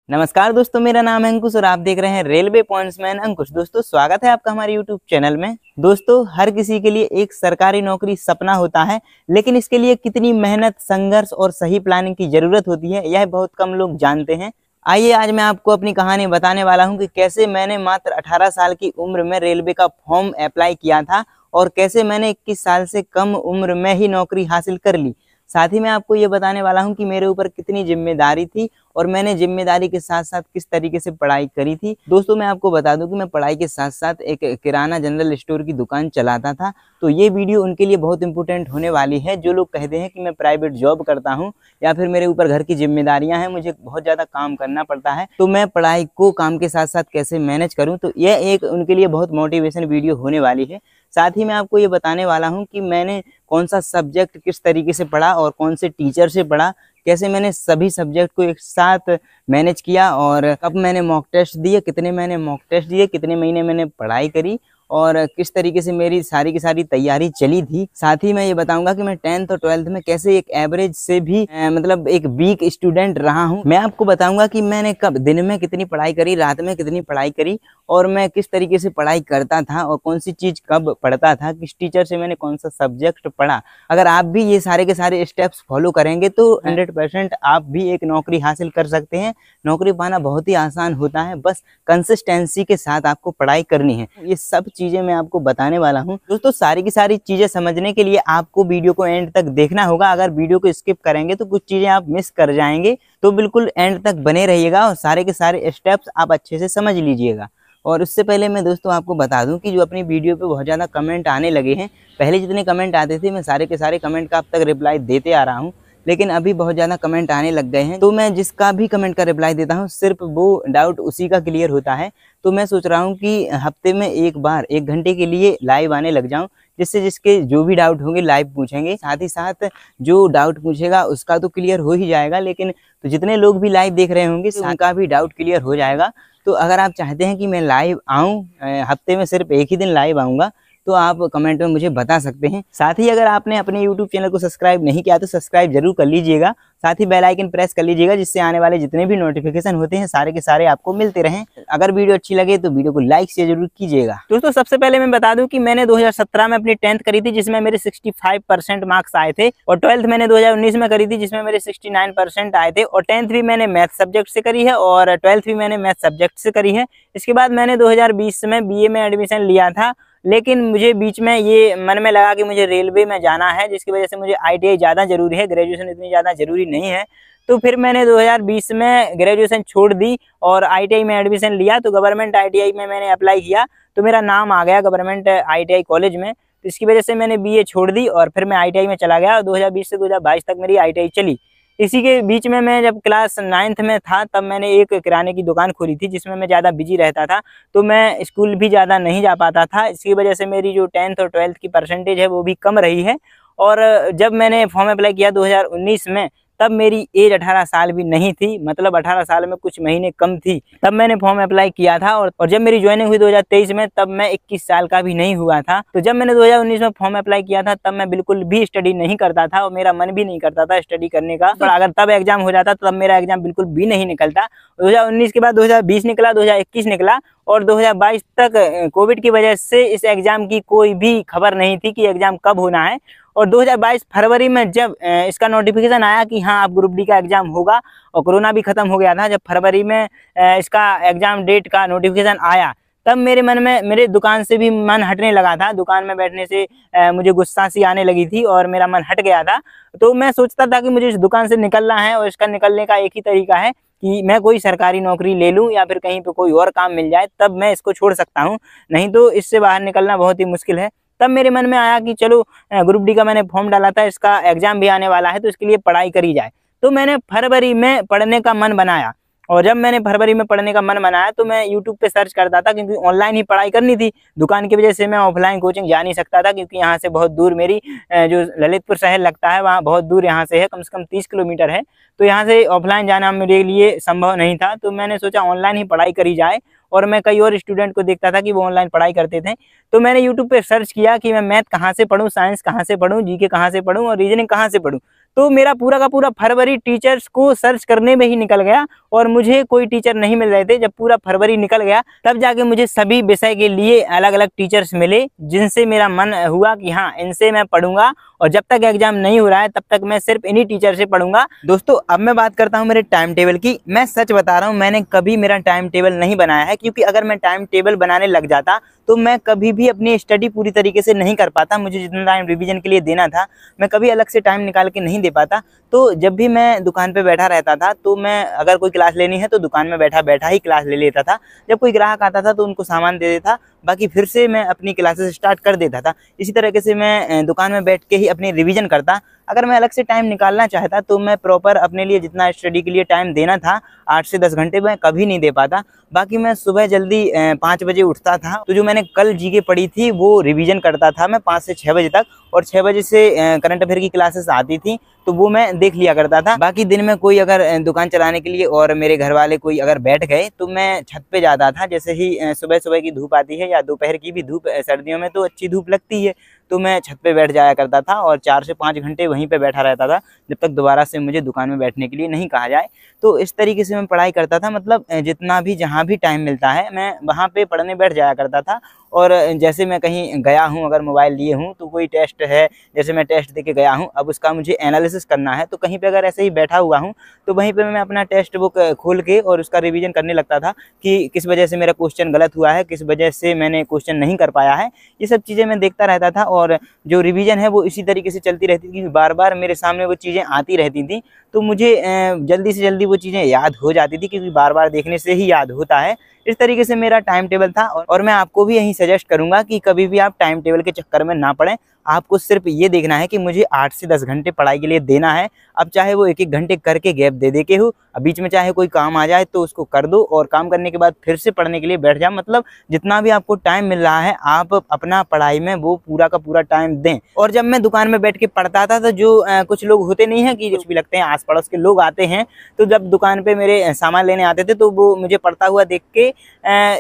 नमस्कार दोस्तों, मेरा नाम है अंकुश और आप देख रहे हैं रेलवे पॉइंट्समैन अंकुश। दोस्तों, स्वागत है आपका हमारे यूट्यूब चैनल में। दोस्तों, हर किसी के लिए एक सरकारी नौकरी सपना होता है, लेकिन इसके लिए कितनी मेहनत, संघर्ष और सही प्लानिंग की जरूरत होती है, यह बहुत कम लोग जानते हैं। आइए आज मैं आपको अपनी कहानी बताने वाला हूं कि कैसे मैंने मात्र 18 साल की उम्र में रेलवे का फॉर्म अप्लाई किया था और कैसे मैंने 21 साल से कम उम्र में ही नौकरी हासिल कर ली। साथ ही मैं आपको ये बताने वाला हूं कि मेरे ऊपर कितनी जिम्मेदारी थी और मैंने जिम्मेदारी के साथ साथ किस तरीके से पढ़ाई करी थी। दोस्तों, मैं आपको बता दूं कि मैं पढ़ाई के साथ साथ एक किराना जनरल स्टोर की दुकान चलाता था। तो ये वीडियो उनके लिए बहुत इंपॉर्टेंट होने वाली है जो लोग कहते हैं कि मैं प्राइवेट जॉब करता हूँ या फिर मेरे ऊपर घर की जिम्मेदारियां हैं, मुझे बहुत ज़्यादा काम करना पड़ता है, तो मैं पढ़ाई को काम के साथ साथ कैसे मैनेज करूँ। तो यह एक उनके लिए बहुत मोटिवेशन वीडियो होने वाली है। साथ ही मैं आपको ये बताने वाला हूँ कि मैंने कौन सा सब्जेक्ट किस तरीके से पढ़ा और कौन से टीचर से पढ़ा, कैसे मैंने सभी सब्जेक्ट को एक साथ मैनेज किया और कब मैंने मॉक टेस्ट दिए, कितने मैंने मॉक टेस्ट दिए, कितने महीने मैंने पढ़ाई करी और किस तरीके से मेरी सारी की सारी तैयारी चली थी। साथ ही मैं ये बताऊंगा कि मैं 10th और 12th में कैसे एक एवरेज से भी मतलब एक वीक स्टूडेंट रहा हूँ। मैं आपको बताऊंगा कि मैंने कब दिन में कितनी पढ़ाई करी, रात में कितनी पढ़ाई करी और मैं किस तरीके से पढ़ाई करता था और कौन सी चीज़ कब पढ़ता था, किस टीचर से मैंने कौन सा सब्जेक्ट पढ़ा। अगर आप भी ये सारे के सारे स्टेप्स फॉलो करेंगे तो 100% आप भी एक नौकरी हासिल कर सकते हैं। नौकरी पाना बहुत ही आसान होता है, बस कंसिस्टेंसी के साथ आपको पढ़ाई करनी है। ये सब चीज़ें मैं आपको बताने वाला हूँ। दोस्तों, सारी की सारी चीज़ें समझने के लिए आपको वीडियो को एंड तक देखना होगा। अगर वीडियो को स्किप करेंगे तो कुछ चीज़ें आप मिस कर जाएंगे, तो बिल्कुल एंड तक बने रहिएगा और सारे के सारे स्टेप्स आप अच्छे से समझ लीजिएगा। और उससे पहले मैं दोस्तों आपको बता दूं कि जो अपनी वीडियो पे बहुत ज़्यादा कमेंट आने लगे हैं, पहले जितने कमेंट आते थे मैं सारे के सारे कमेंट का अब तक रिप्लाई देते आ रहा हूं, लेकिन अभी बहुत ज़्यादा कमेंट आने लग गए हैं, तो मैं जिसका भी कमेंट का रिप्लाई देता हूं सिर्फ वो डाउट उसी का क्लियर होता है। तो मैं सोच रहा हूँ कि हफ्ते में एक बार 1 घंटे के लिए लाइव आने लग जाऊँ, जिससे जिसके जो भी डाउट होंगे लाइव पूछेंगे। साथ ही साथ जो डाउट पूछेगा उसका तो क्लियर हो ही जाएगा, लेकिन तो जितने लोग भी लाइव देख रहे होंगे उनका भी डाउट क्लियर हो जाएगा। तो अगर आप चाहते हैं कि मैं लाइव आऊँ, हफ्ते में सिर्फ एक ही दिन लाइव आऊँगा, तो आप कमेंट में मुझे बता सकते हैं। साथ ही अगर आपने अपने यूट्यूब चैनल को सब्सक्राइब नहीं किया तो सब्सक्राइब जरूर कर लीजिएगा। साथ ही बेल आइकन प्रेस कर लीजिएगा, जिससे आने वाले जितने भी नोटिफिकेशन होते हैं सारे के सारे आपको मिलते रहें। अगर वीडियो अच्छी लगे तो वीडियो को लाइक शेयर जरूर कीजिएगा। दोस्तों, सबसे पहले मैं बता दूं कि मैंने 2017 में अपनी 10th करी थी, जिसमें मेरे 65% मार्क्स आए थे, और 12th मैंने 2019 में करी थी, जिसमें मेरे 69% आए थे। और 10th भी मैंने मैथ सब्जेक्ट से करी है और 12th भी मैंने मैथ सब्जेक्ट से करी है। इसके बाद मैंने 2020 में BA में एडमिशन लिया था, लेकिन मुझे बीच में ये मन में लगा कि मुझे रेलवे में जाना है, जिसकी वजह से मुझे ITI ज़्यादा जरूरी है, ग्रेजुएशन इतनी ज़्यादा जरूरी नहीं है। तो फिर मैंने 2020 में ग्रेजुएशन छोड़ दी और ITI में एडमिशन लिया। तो गवर्नमेंट ITI में मैंने अप्लाई किया तो मेरा नाम आ गया गवर्नमेंट ITI कॉलेज में। तो इसकी वजह से मैंने BA छोड़ दी और फिर मैं ITI में चला गया और 2020 से 2022 तक मेरी ITI चली। इसी के बीच में मैं जब क्लास 9th में था तब मैंने एक किराने की दुकान खोली थी, जिसमें मैं ज़्यादा बिजी रहता था, तो मैं स्कूल भी ज़्यादा नहीं जा पाता था। इसकी वजह से मेरी जो 10th और 12th की परसेंटेज है वो भी कम रही है। और जब मैंने फॉर्म अप्लाई किया 2019 में, तब मेरी एज 18 साल भी नहीं थी, मतलब 18 साल में कुछ महीने कम थी, तब मैंने फॉर्म अप्लाई किया था। और जब मेरी ज्वाइनिंग हुई 2023 में, तब मैं 21 साल का भी नहीं हुआ था। तो जब मैंने 2019 में फॉर्म अप्लाई किया था तब मैं बिल्कुल भी स्टडी नहीं करता था और मेरा मन भी नहीं करता था स्टडी करने का। पर अगर तब एग्जाम हो जाता तब मेरा एग्जाम बिल्कुल भी नहीं निकलता। 2019 के बाद 2020 निकला, 2021 निकला और 2022 तक कोविड की वजह से इस एग्जाम की कोई भी खबर नहीं थी कि एग्जाम कब होना है। और 2022 फरवरी में जब इसका नोटिफिकेशन आया कि हाँ अब ग्रुप डी का एग्जाम होगा, और कोरोना भी खत्म हो गया था, जब फरवरी में इसका एग्जाम डेट का नोटिफिकेशन आया, तब मेरे मन में, मेरे दुकान से भी मन हटने लगा था। दुकान में बैठने से मुझे गुस्सा सी आने लगी थी और मेरा मन हट गया था। तो मैं सोचता था कि मुझे इस दुकान से निकलना है और इसका निकलने का एक ही तरीका है कि मैं कोई सरकारी नौकरी ले लूं या फिर कहीं पे कोई और काम मिल जाए, तब मैं इसको छोड़ सकता हूं, नहीं तो इससे बाहर निकलना बहुत ही मुश्किल है। तब मेरे मन में आया कि चलो ग्रुप डी का मैंने फॉर्म डाला था, इसका एग्जाम भी आने वाला है, तो इसके लिए पढ़ाई करी जाए। तो मैंने फरवरी में पढ़ने का मन बनाया, और जब मैंने फरवरी में पढ़ने का मन बनाया तो मैं यूट्यूब पे सर्च करता था, क्योंकि ऑनलाइन ही पढ़ाई करनी थी। दुकान की वजह से मैं ऑफलाइन कोचिंग जा नहीं सकता था, क्योंकि यहाँ से बहुत दूर, मेरी जो ललितपुर शहर लगता है वहाँ बहुत दूर यहाँ से है, कम से कम 30 किलोमीटर है। तो यहाँ से ऑफलाइन जाना मेरे लिए संभव नहीं था। तो मैंने सोचा ऑनलाइन ही पढ़ाई करी जाए, और मैं कई और स्टूडेंट को देखता था कि वो ऑनलाइन पढ़ाई करते थे। तो मैंने यूट्यूब पे सर्च किया कि मैं मैथ कहाँ से पढूं, साइंस कहाँ से पढूं, जीके कहाँ से पढूं और रीजनिंग कहाँ से पढूं। तो मेरा पूरा का पूरा फरवरी टीचर्स को सर्च करने में ही निकल गया और मुझे कोई टीचर नहीं मिल रहे थे। जब पूरा फरवरी निकल गया तब जाके मुझे सभी विषय के लिए अलग अलग टीचर्स मिले, जिनसे मेरा मन हुआ कि हाँ, इनसे मैं पढ़ूंगा और जब तक एग्जाम नहीं हो रहा है तब तक मैं सिर्फ इन्हीं टीचर से पढ़ूंगा। दोस्तों, अब मैं बात करता हूँ मेरे टाइम टेबल की। मैं सच बता रहा हूँ, मैंने कभी मेरा टाइम टेबल नहीं बनाया है, क्योंकि अगर मैं टाइम टेबल बनाने लग जाता तो मैं कभी भी अपनी स्टडी पूरी तरीके से नहीं कर पाता। मुझे जितना टाइम रिवीजन के लिए देना था मैं कभी अलग से टाइम निकाल के नहीं दे पाता। तो जब भी मैं दुकान पे बैठा रहता था तो मैं अगर कोई क्लास लेनी है तो दुकान में बैठा बैठा ही क्लास ले लेता था। जब कोई ग्राहक आता था तो उनको सामान दे देता, बाकी फिर से मैं अपनी क्लासेस स्टार्ट कर देता था। इसी तरीके से मैं दुकान में बैठ के ही अपनी रिवीजन करता। अगर मैं अलग से टाइम निकालना चाहता तो मैं प्रॉपर अपने लिए जितना स्टडी के लिए टाइम देना था 8 से 10 घंटे में कभी नहीं दे पाता। बाकी मैं सुबह जल्दी 5 बजे उठता था, तो जो मैंने कल जीके पढ़ी थी वो रिवीजन करता था मैं 5 से 6 बजे तक, और 6 बजे से करंट अफेयर की क्लासेस आती थी तो वो मैं देख लिया करता था। बाकी दिन में कोई अगर दुकान चलाने के लिए और मेरे घर वाले कोई अगर बैठ गए तो मैं छत पे जाता था। जैसे ही सुबह सुबह की धूप आती है या दोपहर की भी धूप, सर्दियों में तो अच्छी धूप लगती है, तो मैं छत पे बैठ जाया करता था और 4 से 5 घंटे वहीं पे बैठा रहता था जब तक दोबारा से मुझे दुकान में बैठने के लिए नहीं कहा जाए। तो इस तरीके से मैं पढ़ाई करता था, मतलब जितना भी जहाँ भी टाइम मिलता है मैं वहाँ पे पढ़ने बैठ जाया करता था। और जैसे मैं कहीं गया हूँ, अगर मोबाइल लिए हूँ तो कोई टेस्ट है, जैसे मैं टेस्ट देके गया हूँ, अब उसका मुझे एनालिसिस करना है, तो कहीं पे अगर ऐसे ही बैठा हुआ हूँ तो वहीं पे मैं अपना टेक्स्ट बुक खोल के और उसका रिवीजन करने लगता था कि किस वजह से मेरा क्वेश्चन गलत हुआ है, किस वजह से मैंने क्वेश्चन नहीं कर पाया है। ये सब चीज़ें मैं देखता रहता था और जो रिवीजन है वो इसी तरीके से चलती रहती थी, बार बार मेरे सामने वो चीज़ें आती रहती थी, तो मुझे जल्दी से जल्दी वो चीज़ें याद हो जाती थी, क्योंकि बार बार देखने से ही याद होता है। इस तरीके से मेरा टाइम टेबल था और मैं आपको भी यही सजेस्ट करूंगा कि कभी भी आप टाइम टेबल के चक्कर में ना पड़ें। आपको सिर्फ ये देखना है कि मुझे 8 से 10 घंटे पढ़ाई के लिए देना है। अब चाहे वो 1-1 घंटे करके गैप दे के हो, अब बीच में चाहे कोई काम आ जाए तो उसको कर दो और काम करने के बाद फिर से पढ़ने के लिए बैठ जाओ। मतलब जितना भी आपको टाइम मिल रहा है आप अपना पढ़ाई में वो पूरा का पूरा टाइम दें। और जब मैं दुकान में बैठ के पढ़ता था तो जो कुछ लोग होते नहीं है कि कुछ भी लगते हैं, आस पड़ोस के लोग आते हैं, तो जब दुकान पे मेरे सामान लेने आते थे तो वो मुझे पढ़ता हुआ देख के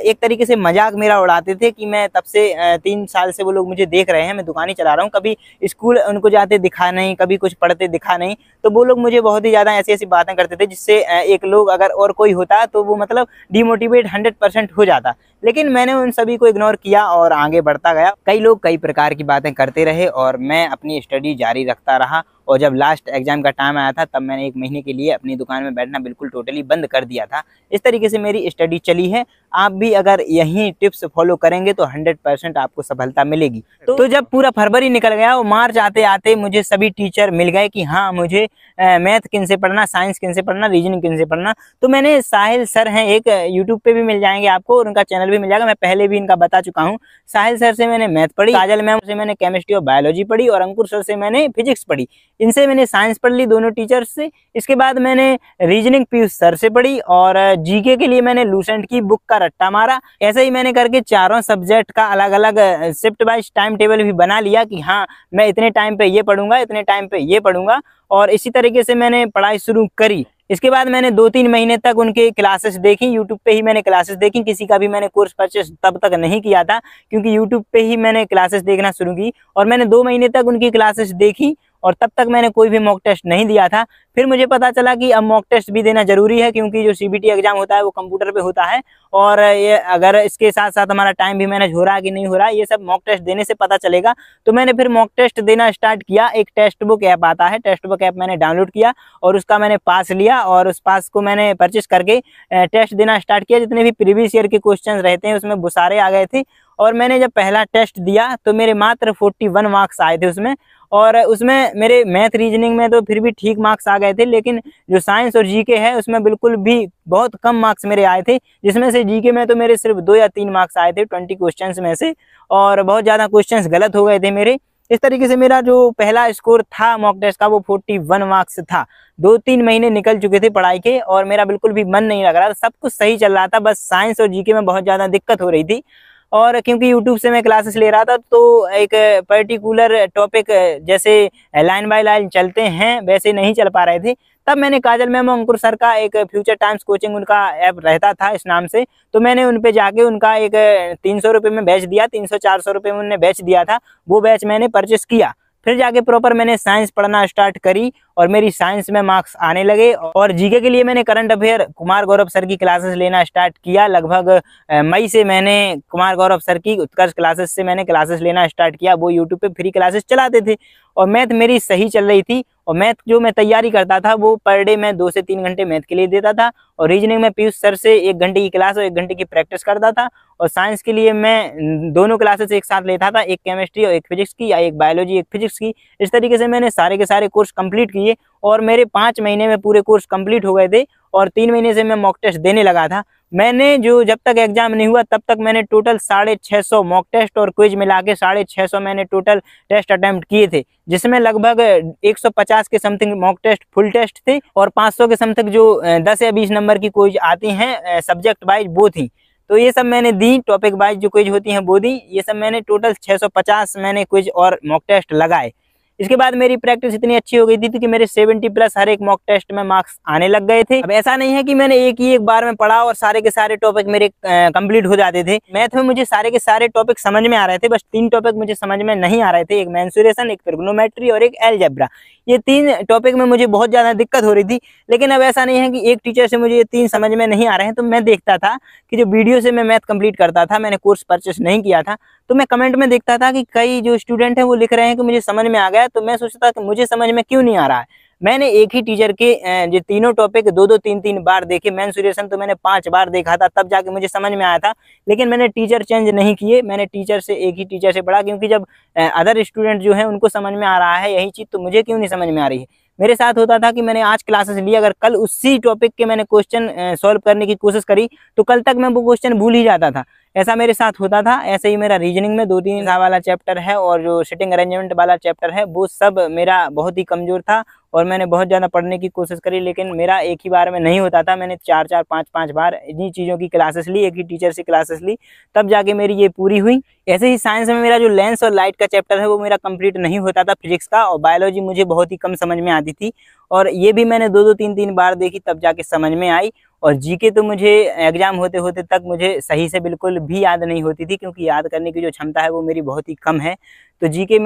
एक तरीके से मजाक मेरा उड़ाते थे कि मैं तब से 3 साल से वो लोग मुझे देख रहे हैं, मैं दुकान ही चला रहा हूँ, कभी स्कूल उनको जाते दिखा नहीं, कभी कुछ पढ़ते दिखा नहीं। तो वो लोग मुझे बहुत ही ज़्यादा ऐसी ऐसी बातें करते थे जिससे एक लोग अगर और कोई होता तो वो मतलब डिमोटिवेट 100% हो जाता। लेकिन मैंने उन सभी को इग्नोर किया और आगे बढ़ता गया। कई लोग कई प्रकार की बातें करते रहे और मैं अपनी स्टडी जारी रखता रहा, और जब लास्ट एग्जाम का टाइम आया था तब मैंने 1 महीने के लिए अपनी दुकान में बैठना बिल्कुल टोटली बंद कर दिया था। इस तरीके से मेरी स्टडी चली है। आप भी अगर यही टिप्स फॉलो करेंगे तो 100% आपको सफलता मिलेगी। तो जब पूरा फरवरी निकल गया और मार्च आते आते मुझे सभी टीचर मिल गए कि हाँ, मुझे मैथ किन से पढ़ना, साइंस किन से पढ़ना, रीजनिंग किन से पढ़ना। तो मैंने साहिल सर हैं, एक यूट्यूब पे भी मिल जाएंगे आपको और उनका चैनल भी मिल जाएगा, मैं पहले भी इनका बता चुका हूँ। साहिल सर से मैंने मैथ पढ़ी, काजल मैम से मैंने केमिस्ट्री और बायोलॉजी पढ़ी, और अंकुर सर से मैंने फिजिक्स पढ़ी। इनसे मैंने साइंस पढ़ ली दोनों टीचर्स से। इसके बाद मैंने रीजनिंग पीयूष सर से पढ़ी और जीके के लिए मैंने लूसेंट की बुक का रट्टा मारा। ऐसे ही मैंने करके चारों सब्जेक्ट का अलग अलग शिफ्ट वाइज टाइम टेबल भी बना लिया कि हाँ, मैं इतने टाइम पे ये पढ़ूंगा, इतने टाइम पे ये पढ़ूंगा, और इसी तरीके से मैंने पढ़ाई शुरू करी। इसके बाद मैंने 2-3 महीने तक उनके क्लासेस देखी, यूट्यूब पे ही मैंने क्लासेस देखी। किसी का भी मैंने कोर्स परचेस तब तक नहीं किया था, क्योंकि यूट्यूब पे ही मैंने क्लासेस देखना शुरू की, और मैंने 2 महीने तक उनकी क्लासेस देखी और तब तक मैंने कोई भी मॉक टेस्ट नहीं दिया था। फिर मुझे पता चला कि अब मॉक टेस्ट भी देना जरूरी है, क्योंकि जो सीबीटी एग्जाम होता है वो कंप्यूटर पे होता है, और ये अगर इसके साथ साथ हमारा टाइम भी मैनेज हो रहा है कि नहीं हो रहा है, ये सब मॉक टेस्ट देने से पता चलेगा। तो मैंने फिर मॉक टेस्ट देना स्टार्ट किया। एक टेक्स्ट बुक ऐप आता है, टेक्स्ट बुक ऐप मैंने डाउनलोड किया और उसका मैंने पास लिया, और उस पास को मैंने परचेस करके टेस्ट देना स्टार्ट किया। जितने भी प्रीवियस ईयर के क्वेश्चन रहते हैं उसमें वो सारे आ गए थे, और मैंने जब पहला टेस्ट दिया तो मेरे मात्र 41 मार्क्स आए थे उसमें, और उसमें मेरे मैथ रीजनिंग में तो फिर भी ठीक मार्क्स आ गए थे, लेकिन जो साइंस और जीके है उसमें बिल्कुल भी बहुत कम मार्क्स मेरे आए थे, जिसमें से जीके में तो मेरे सिर्फ 2 या 3 मार्क्स आए थे 20 क्वेश्चंस में से, और बहुत ज़्यादा क्वेश्चंस गलत हो गए थे मेरे। इस तरीके से मेरा जो पहला स्कोर था मॉक टेस्ट का वो 41 मार्क्स था। 2-3 महीने निकल चुके थे पढ़ाई के और मेरा बिल्कुल भी मन नहीं लग रहा था, सब कुछ सही चल रहा था, बस साइंस और जीके में बहुत ज़्यादा दिक्कत हो रही थी। और क्योंकि यूट्यूब से मैं क्लासेस ले रहा था तो एक पर्टिकुलर टॉपिक जैसे लाइन बाय लाइन चलते हैं वैसे नहीं चल पा रहे थे। तब मैंने काजल मैम अंकुर सर का एक फ्यूचर टाइम्स कोचिंग उनका ऐप रहता था इस नाम से, तो मैंने उन पे जाके उनका एक 300 रुपये में बैच दिया, 300-400 रुपये में उन्होंने बैच दिया था, वो बैच मैंने परचेस किया। फिर जाके प्रॉपर मैंने साइंस पढ़ना स्टार्ट करी और मेरी साइंस में मार्क्स आने लगे। और जीके के लिए मैंने current affair Kumar Gaurav sir की क्लासेस लेना स्टार्ट किया। लगभग मई से मैंने कुमार गौरव सर की उत्कर्ष क्लासेस से मैंने क्लासेस लेना स्टार्ट किया। वो यूट्यूब पे फ्री क्लासेस चलाते थे और मैथ मेरी सही चल रही थी। और मैथ जो मैं तैयारी करता था वो पर डे मैं 2 से 3 घंटे मैथ के लिए देता था। और रीजनिंग में पीयूष सर से 1 घंटे की क्लास और 1 घंटे की प्रैक्टिस करता था। और साइंस के लिए मैं दोनों क्लासेस एक साथ लेता था, एक केमिस्ट्री और एक फिजिक्स की, या एक बायोलॉजी एक फिजिक्स की। इस तरीके से मैंने सारे के सारे कोर्स कंप्लीट किए और मेरे 5 महीने में पूरे कोर्स कंप्लीट हो गए थे। और 3 महीने से मैं मॉक टेस्ट देने लगा था। मैंने जो जब तक एग्जाम नहीं हुआ तब तक मैंने टोटल 650 मॉक टेस्ट और क्विज मिला के 650 मैंने टोटल टेस्ट अटेम्प्ट किए थे, जिसमें लगभग 150 के something mock test full test थे और 500 के समथिंग जो 10 या 20 नंबर की क्विज आती हैं सब्जेक्ट वाइज वो थी। तो ये सब मैंने दी, टॉपिक वाइज जो क्विज होती हैं वो दी। ये सब मैंने टोटल 650 मैंने क्विज और मॉक टेस्ट लगाए। इसके बाद मेरी प्रैक्टिस इतनी अच्छी हो गई थी कि मेरे 70+ हर एक मॉक टेस्ट में मार्क्स आने लग गए थे। अब ऐसा नहीं है कि मैंने एक बार में पढ़ा और सारे के सारे टॉपिक मेरे कंप्लीट हो जाते थे। मैथ में मुझे सारे के सारे टॉपिक समझ में आ रहे थे, बस 3 टॉपिक मुझे समझ में नहीं आ रहे थे, एक मेंसुरेशन, एक ट्रिग्नोमेट्री और एक अलजेब्रा। ये 3 टॉपिक में मुझे बहुत ज़्यादा दिक्कत हो रही थी। लेकिन अब ऐसा नहीं है कि एक टीचर से मुझे ये 3 समझ में नहीं आ रहे हैं, तो मैं देखता था कि जो वीडियो से मैं मैथ कंप्लीट करता था, मैंने कोर्स परचेस नहीं किया था, तो मैं कमेंट में देखता था कि कई जो स्टूडेंट हैं वो लिख रहे हैं कि मुझे समझ में आ गया। तो मैं सोचता था कि मुझे समझ में क्यों नहीं आ रहा है। मैंने एक ही टीचर के जो तीनों टॉपिक 2-2 3-3 बार देखे। मेंसुरेशन तो मैंने 5 बार देखा था, तब जाके मुझे समझ में आया था। लेकिन मैंने टीचर चेंज नहीं किए, मैंने टीचर से एक ही टीचर से पढ़ा, क्योंकि जब अदर स्टूडेंट जो है उनको समझ में आ रहा है यही चीज़, तो मुझे क्यों नहीं समझ में आ रही है। मेरे साथ होता था कि मैंने आज क्लासेस ली, अगर कल उसी टॉपिक के मैंने क्वेश्चन सॉल्व करने की कोशिश करी तो कल तक मैं वो क्वेश्चन भूल ही जाता था। ऐसा मेरे साथ होता था। ऐसे ही मेरा रीजनिंग में 2-3 वाला चैप्टर है और जो सिटिंग अरेंजमेंट वाला चैप्टर है वो सब मेरा बहुत ही कमजोर था और मैंने बहुत ज़्यादा पढ़ने की कोशिश करी, लेकिन मेरा एक ही बार में नहीं होता था। मैंने 4-4 5-5 बार इन्हीं चीज़ों की क्लासेस ली, एक ही टीचर से क्लासेस ली, तब जाके मेरी ये पूरी हुई। ऐसे ही साइंस में मेरा जो लेंस और लाइट का चैप्टर है वो मेरा कंप्लीट नहीं होता था फिजिक्स का, और बायोलॉजी मुझे बहुत ही कम समझ में आती थी और ये भी मैंने 2-2 3-3 बार देखी तब जाके समझ में आई। और जीके तो मुझे एग्जाम होते होते तक मुझे सही से बिल्कुल भी याद नहीं होती थी, क्योंकि याद करने की जो क्षमता है वो मेरी बहुत ही कम है। तो जीके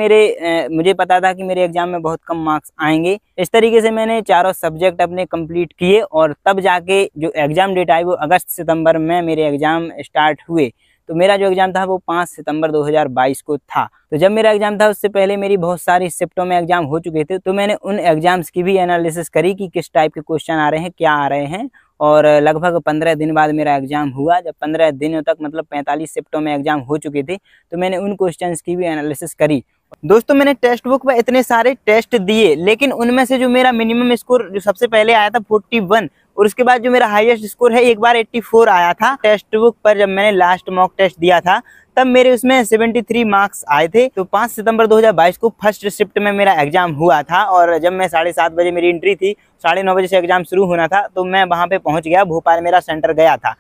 मुझे पता था कि मेरे एग्जाम में बहुत कम मार्क्स आएंगे। इस तरीके से मैंने चारों सब्जेक्ट अपने कंप्लीट किए और तब जाके जो एग्ज़ाम डेट आई वो अगस्त सितंबर में मेरे एग्ज़ाम स्टार्ट हुए। तो मेरा जो एग्ज़ाम था वो 5 सितंबर 2022 को था। तो जब मेरा एग्ज़ाम था उससे पहले मेरी बहुत सारी शिफ्टों में एग्ज़ाम हो चुके थे, तो मैंने उन एग्ज़ाम्स की भी एनालिसिस करी कि किस टाइप के क्वेश्चन आ रहे हैं, क्या आ रहे हैं। और लगभग 15 दिन बाद मेरा एग्ज़ाम हुआ। जब 15 दिनों तक मतलब 45 शिफ्टों में एग्ज़ाम हो चुके थे, तो मैंने उन क्वेश्चंस की भी एनालिसिस करी। दोस्तों मैंने टेक्स्ट बुक में इतने सारे टेस्ट दिए, लेकिन उनमें से जो मेरा मिनिमम स्कोर जो सबसे पहले आया था 41, और उसके बाद जो मेरा हाईएस्ट स्कोर है एक बार 84 आया था टेक्स्ट बुक पर। जब मैंने लास्ट मॉक टेस्ट दिया था तब मेरे उसमें 73 मार्क्स आए थे। तो 5 सितंबर 2022 को फर्स्ट शिफ्ट में मेरा एग्जाम हुआ था और जब मैं 7:30 बजे मेरी एंट्री थी, 9:30 बजे से एग्जाम शुरू होना था, तो मैं वहाँ पे पहुँच गया। भोपाल मेरा सेंटर गया था।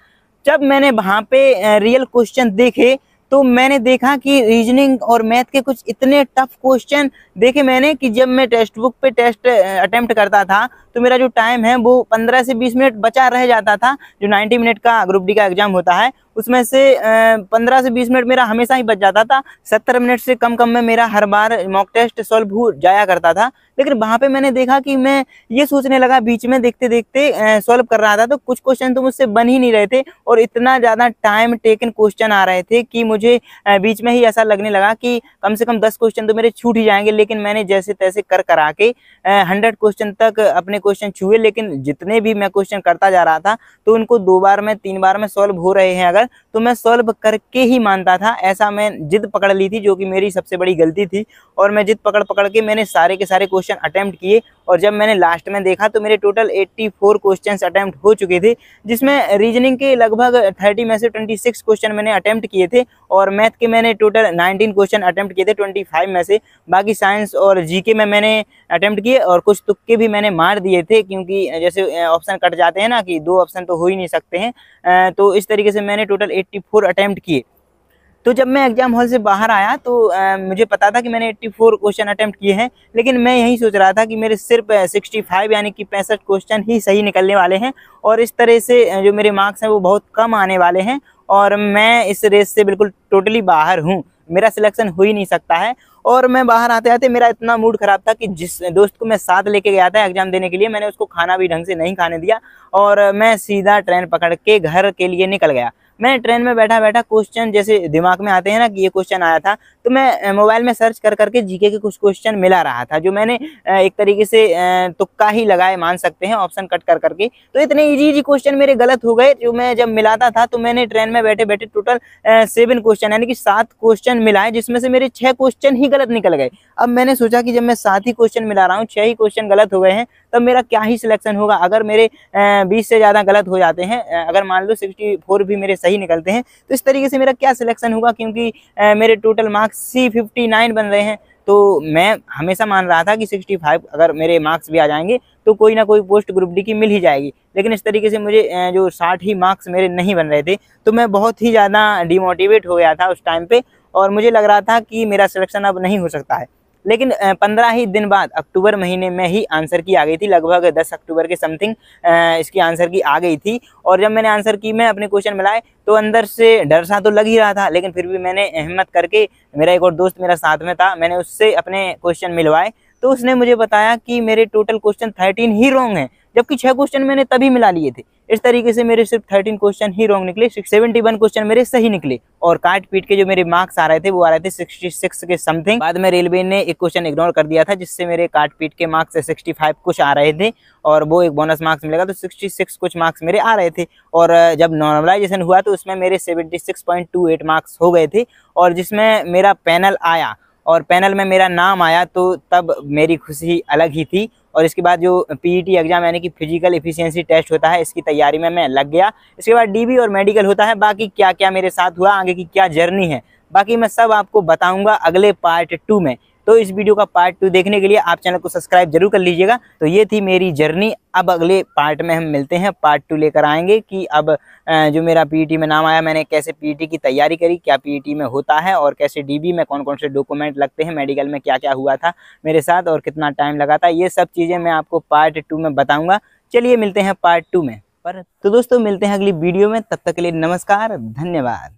जब मैंने वहाँ पे रियल क्वेश्चन देखे तो मैंने देखा कि रीजनिंग और मैथ के कुछ इतने टफ क्वेश्चन देखे मैंने कि जब मैं टेक्स्ट बुक पे टेस्ट अटेम्प्ट करता था तो मेरा जो टाइम है वो 15 से 20 मिनट बचा रह जाता था। जो 90 मिनट का ग्रुप डी का एग्जाम होता है उसमें से 15 से 20 मिनट मेरा हमेशा ही बच जाता था। 70 मिनट से कम में मेरा हर बार मॉक टेस्ट सॉल्व हो जाया करता था। लेकिन वहाँ पे मैंने देखा कि मैं ये सोचने लगा, बीच में देखते देखते सॉल्व कर रहा था तो कुछ क्वेश्चन तो मुझसे बन ही नहीं रहे थे और इतना ज़्यादा टाइम टेकन क्वेश्चन आ रहे थे कि मुझे बीच में ही ऐसा लगने लगा कि कम से कम 10 क्वेश्चन तो मेरे छूट ही जाएंगे। लेकिन मैंने जैसे तैसे करा के 100 क्वेश्चन तक अपने क्वेश्चन छुए। लेकिन जितने भी मैं क्वेश्चन करता जा रहा था तो उनको 2 बार में 3 बार में सॉल्व हो रहे हैं अगर, तो मैं सॉल्व करके ही मानता था। ऐसा मैं जिद पकड़ ली थी, जो कि मेरी सबसे बड़ी गलती थी। और मैं जिद पकड़ के मैंने सारे के सारे क्वेश्चन अटेम्प्ट किए और जब मैंने लास्ट में देखा तो मेरे टोटल 84 क्वेश्चंस अटेम्प्ट हो चुके थे, जिसमें रीजनिंग के लगभग 30 में से 26 क्वेश्चन मैंने अटेम्प्ट किए थे और मैथ के मैंने टोटल 19 क्वेश्चन अटेम्प्ट किए थे 25 में से। बाकी साइंस और जीके में मैंने अटेम्प्ट किए और कुछ तुक्के भी मैंने मार दिए थे, क्योंकि जैसे ऑप्शन कट जाते हैं ना कि 2 ऑप्शन तो हो ही नहीं सकते हैं। तो इस तरीके से मैंने टोटल 84 अटेम्प्ट किए। तो जब मैं एग्जाम हॉल से बाहर आया तो मुझे पता था कि मैंने 84 क्वेश्चन अटेम्प्ट किए हैं, लेकिन मैं यही सोच रहा था कि मेरे सिर्फ 65 यानी कि 65 क्वेश्चन ही सही निकलने वाले हैं और इस तरह से जो मेरे मार्क्स हैं वो बहुत कम आने वाले हैं और मैं इस रेस से बिल्कुल टोटली बाहर हूँ, मेरा सिलेक्शन हो ही नहीं सकता है। और मैं बाहर आते आते मेरा इतना मूड खराब था कि जिस दोस्त को मैं साथ लेके गया था एग्जाम देने के लिए, मैंने उसको खाना भी ढंग से नहीं खाने दिया और मैं सीधा ट्रेन पकड़ के घर के लिए निकल गया। मैं ट्रेन में बैठा बैठा क्वेश्चन जैसे दिमाग में आते हैं ना कि ये क्वेश्चन आया था, तो मैं मोबाइल में सर्च कर करके जीके के कुछ क्वेश्चन मिला रहा था, जो मैंने एक तरीके से तुक्का ही लगाए मान सकते हैं, ऑप्शन कट कर करके। तो इतने इजी इजी क्वेश्चन मेरे गलत हो गए जो मैं जब मिलाता था। तो मैंने ट्रेन में बैठे बैठे टोटल 7 क्वेश्चन यानी कि 7 क्वेश्चन मिलाए, जिसमें से मेरे 6 क्वेश्चन ही गलत निकल गए। अब मैंने सोचा कि जब मैं 7 ही क्वेश्चन मिला रहा हूँ, 6 ही क्वेश्चन गलत हो गए हैं, तब मेरा क्या ही सिलेक्शन होगा। अगर मेरे 20 से ज़्यादा गलत हो जाते हैं, अगर मान लो 64 भी मेरे सही निकलते हैं, तो इस तरीके से मेरा क्या सिलेक्शन होगा, क्योंकि मेरे टोटल मार्क्स ही 59 बन रहे हैं। तो मैं हमेशा मान रहा था कि 65 अगर मेरे मार्क्स भी आ जाएंगे तो कोई ना कोई पोस्ट ग्रुप डी की मिल ही जाएगी, लेकिन इस तरीके से मुझे जो 60 ही मार्क्स मेरे नहीं बन रहे थे, तो मैं बहुत ही ज़्यादा डिमोटिवेट हो गया था उस टाइम पे और मुझे लग रहा था कि मेरा सिलेक्शन अब नहीं हो सकता है। लेकिन 15 ही दिन बाद अक्टूबर महीने में ही आंसर की आ गई थी, लगभग 10 अक्टूबर के समथिंग इसकी आंसर की आ गई थी। और जब मैंने आंसर की में अपने क्वेश्चन मिलाए तो अंदर से डर सा तो लग ही रहा था, लेकिन फिर भी मैंने हिम्मत करके, मेरा एक और दोस्त मेरा साथ में था, मैंने उससे अपने क्वेश्चन मिलवाए। तो उसने मुझे बताया कि मेरे टोटल क्वेश्चन 13 ही रॉन्ग हैं, जबकि 6 क्वेश्चन मैंने तभी मिला लिए थे। इस तरीके से मेरे सिर्फ 13 क्वेश्चन ही रॉन्ग निकले, 71 क्वेश्चन मेरे सही निकले और काट पीट के जो मेरे मार्क्स आ रहे थे वो आ रहे थे 66 के समथिंग। बाद में रेलवे ने एक क्वेश्चन इग्नोर कर दिया था, जिससे मेरे काट पीट के मार्क्स 65 कुछ आ रहे थे और वो एक बोनस मार्क्स मिलेगा, तो 66 कुछ मार्क्स मेरे आ रहे थे। और जब नॉर्मलाइजेशन हुआ तो उसमें मेरे 76.28 मार्क्स हो गए थे और जिसमें मेरा पैनल आया और पैनल में मेरा नाम आया, तो तब मेरी खुशी अलग ही थी। और इसके बाद जो पीईटी एग्जाम यानी कि फिजिकल एफिशिएंसी टेस्ट होता है, इसकी तैयारी में मैं लग गया। इसके बाद डीबी और मेडिकल होता है। बाकी क्या क्या मेरे साथ हुआ, आगे की क्या जर्नी है, बाकी मैं सब आपको बताऊंगा अगले पार्ट 2 में। तो इस वीडियो का पार्ट 2 देखने के लिए आप चैनल को सब्सक्राइब जरूर कर लीजिएगा। तो ये थी मेरी जर्नी। अब अगले पार्ट में हम मिलते हैं, पार्ट 2 लेकर आएंगे कि अब जो मेरा पीईटी में नाम आया, मैंने कैसे पीईटी की तैयारी करी, क्या पीईटी में होता है और कैसे डीबी में कौन कौन से डॉक्यूमेंट लगते हैं, मेडिकल में क्या क्या हुआ था मेरे साथ और कितना टाइम लगा था, ये सब चीज़ें मैं आपको पार्ट 2 में बताऊँगा। चलिए मिलते हैं पार्ट 2 में। तो दोस्तों मिलते हैं अगली वीडियो में, तब तक के लिए नमस्कार, धन्यवाद।